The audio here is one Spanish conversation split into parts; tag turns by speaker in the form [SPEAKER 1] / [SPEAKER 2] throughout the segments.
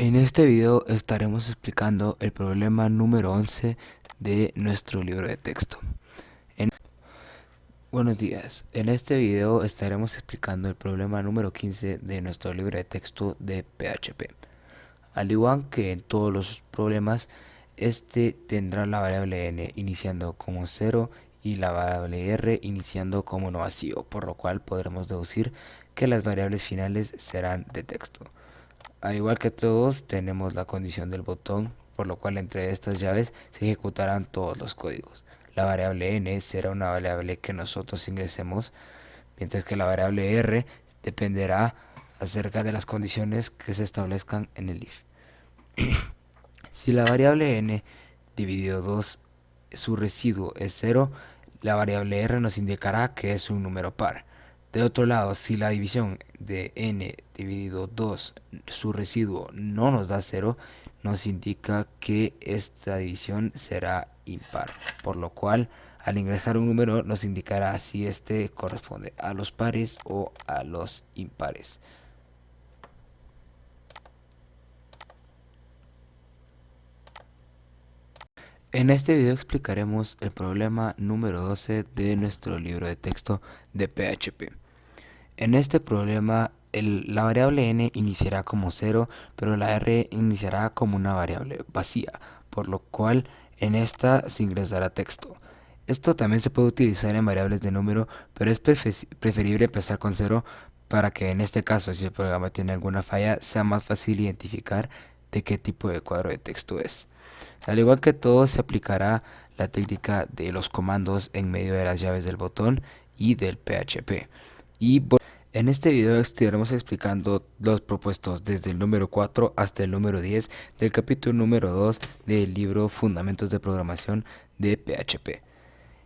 [SPEAKER 1] En este video estaremos explicando el problema número 11 de nuestro libro de texto. Buenos días, en este video estaremos explicando el problema número 15 de nuestro libro de texto de PHP. Al igual que en todos los problemas, este tendrá la variable n iniciando como 0 y la variable r iniciando como no vacío, por lo cual podremos deducir que las variables finales serán de texto. Al igual que todos, tenemos la condición del botón, por lo cual entre estas llaves se ejecutarán todos los códigos. La variable n será una variable que nosotros ingresemos, mientras que la variable r dependerá acerca de las condiciones que se establezcan en el if. Si la variable n dividido 2 su residuo es 0, la variable r nos indicará que es un número par. De otro lado, si la división de n dividido 2 su residuo no nos da 0, nos indica que esta división será impar, por lo cual al ingresar un número nos indicará si este corresponde a los pares o a los impares. En este video explicaremos el problema número 12 de nuestro libro de texto de PHP. En este problema, la variable n iniciará como 0, pero la r iniciará como una variable vacía, por lo cual en esta se ingresará texto. Esto también se puede utilizar en variables de número, pero es preferible empezar con 0 para que en este caso, si el programa tiene alguna falla, sea más fácil identificar de qué tipo de cuadro de texto es. Al igual que todo, se aplicará la técnica de los comandos en medio de las llaves del botón y del PHP. En este video estaremos explicando los propuestos desde el número 4 hasta el número 10 del capítulo número 2 del libro Fundamentos de Programación de PHP.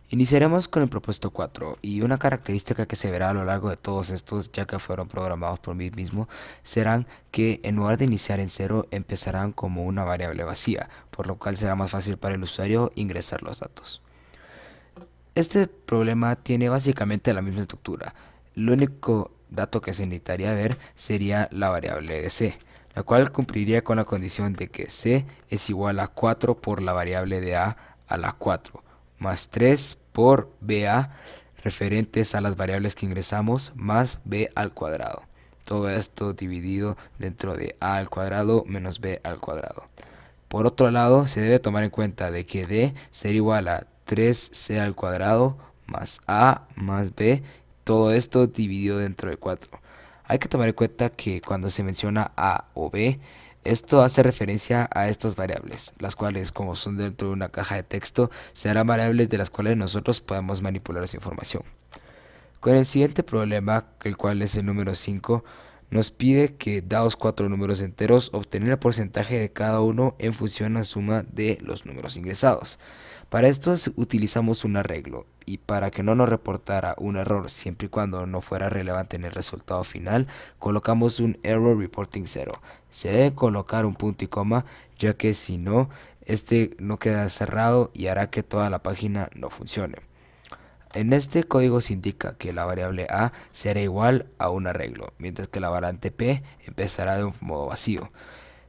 [SPEAKER 1] Iniciaremos con el propuesto 4 y una característica que se verá a lo largo de todos estos, ya que fueron programados por mí mismo, serán que en lugar de iniciar en 0 empezarán como una variable vacía, por lo cual será más fácil para el usuario ingresar los datos. Este problema tiene básicamente la misma estructura. Lo único dato que se necesitaría ver sería la variable de c, la cual cumpliría con la condición de que c es igual a 4 por la variable de a la 4, más 3 por ba, referentes a las variables que ingresamos, más b al cuadrado. Todo esto dividido dentro de a al cuadrado menos b al cuadrado. Por otro lado, se debe tomar en cuenta de que d será igual a 3c al cuadrado más a más b, todo esto dividido dentro de 4. Hay que tomar en cuenta que cuando se menciona a o b, esto hace referencia a estas variables, las cuales, como son dentro de una caja de texto, serán variables de las cuales nosotros podemos manipular esa información. Con el siguiente problema, el cual es el número 5, nos pide que, dados 4 números enteros, obtener el porcentaje de cada uno en función a la suma de los números ingresados. Para esto utilizamos un arreglo, y para que no nos reportara un error siempre y cuando no fuera relevante en el resultado final, colocamos un error reporting 0. Se debe colocar un punto y coma, ya que si no, este no queda cerrado y hará que toda la página no funcione. En este código se indica que la variable a será igual a un arreglo, mientras que la variante p empezará de un modo vacío.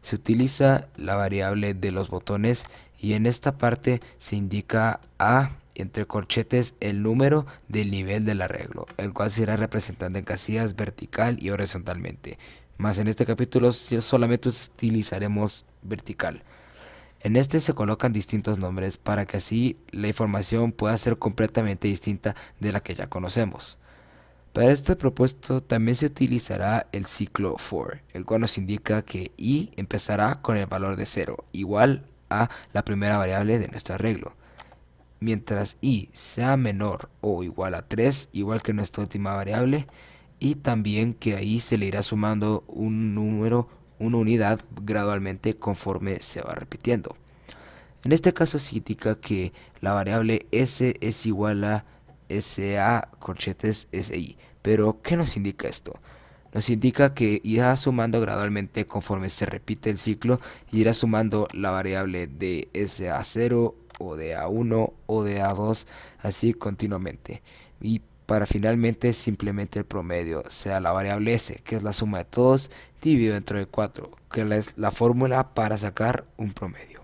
[SPEAKER 1] Se utiliza la variable de los botones y en esta parte se indica a entre corchetes el número del nivel del arreglo, el cual será representado en casillas vertical y horizontalmente. Más en este capítulo solamente utilizaremos vertical. En este se colocan distintos nombres para que así la información pueda ser completamente distinta de la que ya conocemos. Para este propuesto también se utilizará el ciclo for, el cual nos indica que i empezará con el valor de 0, igual a la primera variable de nuestro arreglo. Mientras i sea menor o igual a 3, igual que nuestra última variable, y también que ahí se le irá sumando un número, una unidad gradualmente conforme se va repitiendo. En este caso se indica que la variable s es igual a sa corchetes si. Pero, ¿qué nos indica esto? Nos indica que irá sumando gradualmente conforme se repite el ciclo, y irá sumando la variable de sa0 o de a1 o de a2, así continuamente. Y para finalmente simplemente el promedio sea la variable s, que es la suma de todos, dividido entre 4, que es la fórmula para sacar un promedio.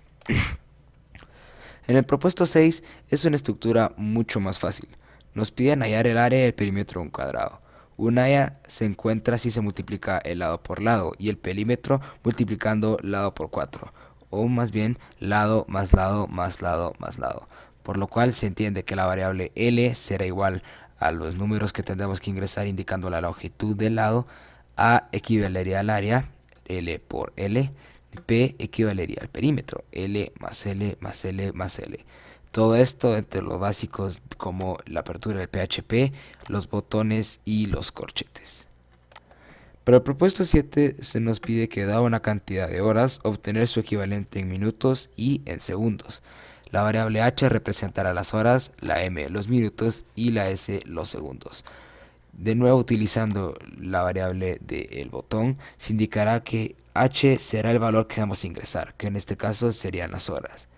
[SPEAKER 1] En el propuesto 6 es una estructura mucho más fácil. Nos piden hallar el área del perímetro de un cuadrado. Un área se encuentra si se multiplica el lado por lado y el perímetro multiplicando lado por 4, o más bien lado más lado más lado más lado, por lo cual se entiende que la variable L será igual a los números que tendremos que ingresar indicando la longitud del lado. A equivalería al área, L por L. P equivalería al perímetro, L más L más L más L. Todo esto entre los básicos como la apertura del PHP, los botones y los corchetes. Para el propuesto 7 se nos pide que dada una cantidad de horas, obtener su equivalente en minutos y en segundos. La variable h representará las horas, la m los minutos y la s los segundos. De nuevo, utilizando la variable del botón, se indicará que h será el valor que vamos a ingresar, que en este caso serían las horas.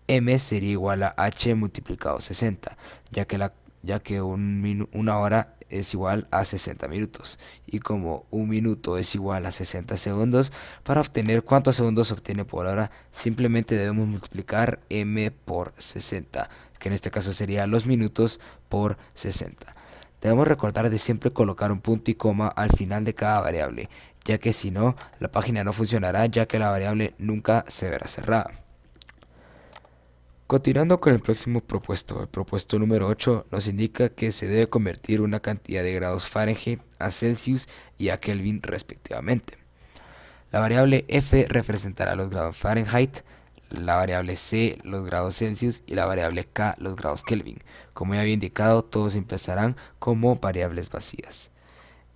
[SPEAKER 1] M sería igual a h multiplicado 60, ya que una hora es igual a 60 minutos. Y como un minuto es igual a 60 segundos, para obtener cuántos segundos se obtiene por hora, simplemente debemos multiplicar m por 60, que en este caso sería los minutos por 60. Debemos recordar de siempre colocar un punto y coma al final de cada variable, ya que si no, la página no funcionará, ya que la variable nunca se verá cerrada. Continuando con el próximo propuesto, el propuesto número 8 nos indica que se debe convertir una cantidad de grados Fahrenheit a Celsius y a Kelvin respectivamente. La variable F representará los grados Fahrenheit, la variable C los grados Celsius y la variable K los grados Kelvin. Como ya había indicado, todos empezarán como variables vacías.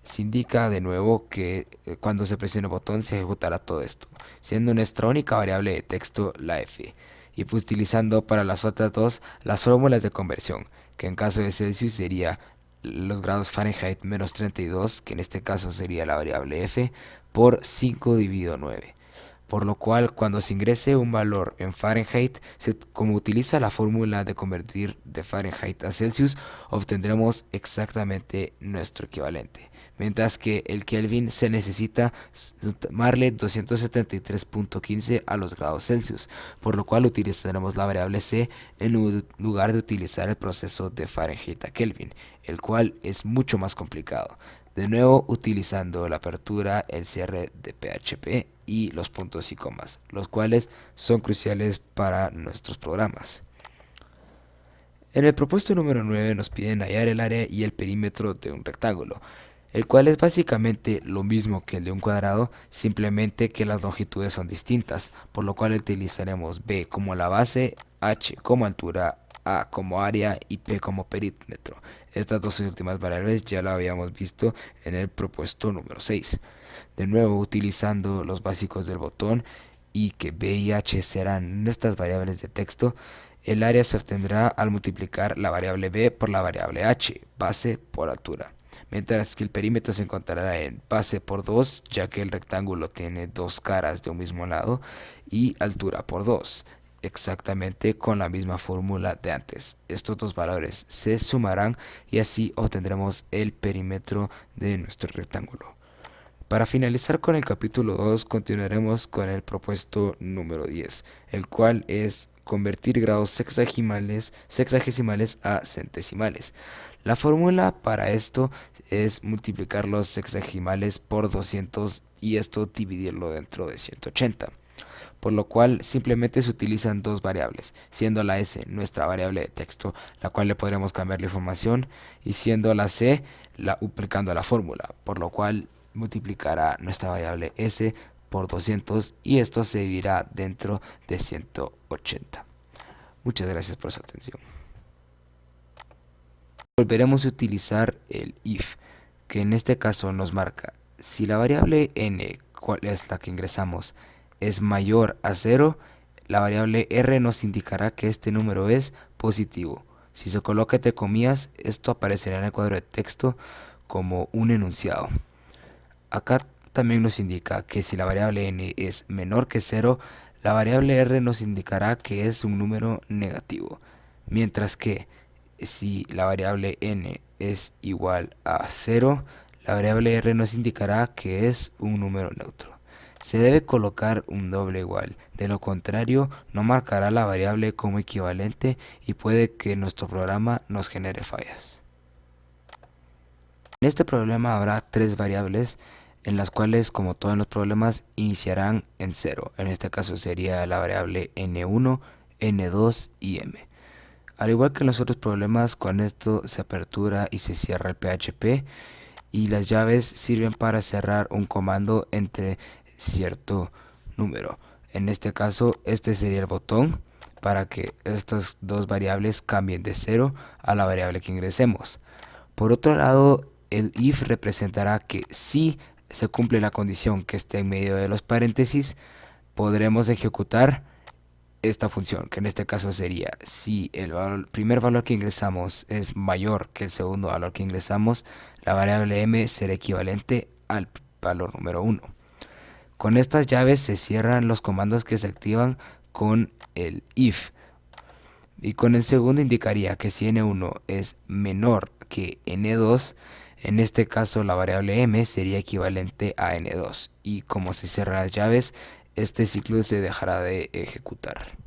[SPEAKER 1] Se indica de nuevo que cuando se presione el botón se ejecutará todo esto, siendo nuestra única variable de texto la F, y pues utilizando para las otras dos las fórmulas de conversión, que en caso de Celsius sería los grados Fahrenheit menos 32, que en este caso sería la variable F, por 5 dividido 9. Por lo cual, cuando se ingrese un valor en Fahrenheit, como utiliza la fórmula de convertir de Fahrenheit a Celsius, obtendremos exactamente nuestro equivalente. Mientras que el Kelvin se necesita sumarle 273.15 a los grados Celsius, por lo cual utilizaremos la variable C en lugar de utilizar el proceso de Fahrenheit a Kelvin, el cual es mucho más complicado. De nuevo, utilizando la apertura, el cierre de PHP y los puntos y comas, los cuales son cruciales para nuestros programas. En el propuesto número 9 nos piden hallar el área y el perímetro de un rectángulo, el cual es básicamente lo mismo que el de un cuadrado, simplemente que las longitudes son distintas, por lo cual utilizaremos b como la base, h como altura, a como área y p como perímetro. Estas dos últimas variables ya lo habíamos visto en el propuesto número 6. De nuevo, utilizando los básicos del botón y que b y h serán nuestras variables de texto, el área se obtendrá al multiplicar la variable b por la variable h, base por altura. Mientras que el perímetro se encontrará en base por 2, ya que el rectángulo tiene dos caras de un mismo lado, y altura por 2, exactamente con la misma fórmula de antes. Estos dos valores se sumarán y así obtendremos el perímetro de nuestro rectángulo. Para finalizar con el capítulo 2, continuaremos con el propuesto número 10, el cual es convertir grados sexagesimales a centesimales. La fórmula para esto es multiplicar los sexagesimales por 200 y esto dividirlo dentro de 180. Por lo cual simplemente se utilizan dos variables, siendo la s nuestra variable de texto, la cual le podremos cambiar la información, y siendo la c aplicando la fórmula, por lo cual multiplicará nuestra variable s por 200 y esto se dividirá dentro de 180. Muchas gracias por su atención. Volveremos a utilizar el if, que en este caso nos marca si la variable n, cual es la que ingresamos, es mayor a 0, la variable r nos indicará que este número es positivo. Si se coloca entre comillas, esto aparecerá en el cuadro de texto como un enunciado. Acá también nos indica que si la variable n es menor que 0, la variable r nos indicará que es un número negativo. Mientras que si la variable n es igual a 0, la variable r nos indicará que es un número neutro. Se debe colocar un doble igual, de lo contrario no marcará la variable como equivalente y puede que nuestro programa nos genere fallas. En este problema habrá tres variables en las cuales, como todos los problemas, iniciarán en 0. En este caso sería la variable n1, n2 y m. Al igual que en los otros problemas, con esto se apertura y se cierra el PHP y las llaves sirven para cerrar un comando entre cierto número. En este caso, este sería el botón para que estas dos variables cambien de 0 a la variable que ingresemos. Por otro lado, el if representará que si se cumple la condición que esté en medio de los paréntesis, podremos ejecutar esta función, que en este caso sería si el primer valor que ingresamos es mayor que el segundo valor que ingresamos, la variable m será equivalente al valor número 1. Con estas llaves se cierran los comandos que se activan con el if. Y con el segundo indicaría que si n1 es menor que n2, en este caso la variable m sería equivalente a n2. Y como se cierran las llaves, este ciclo se dejará de ejecutar.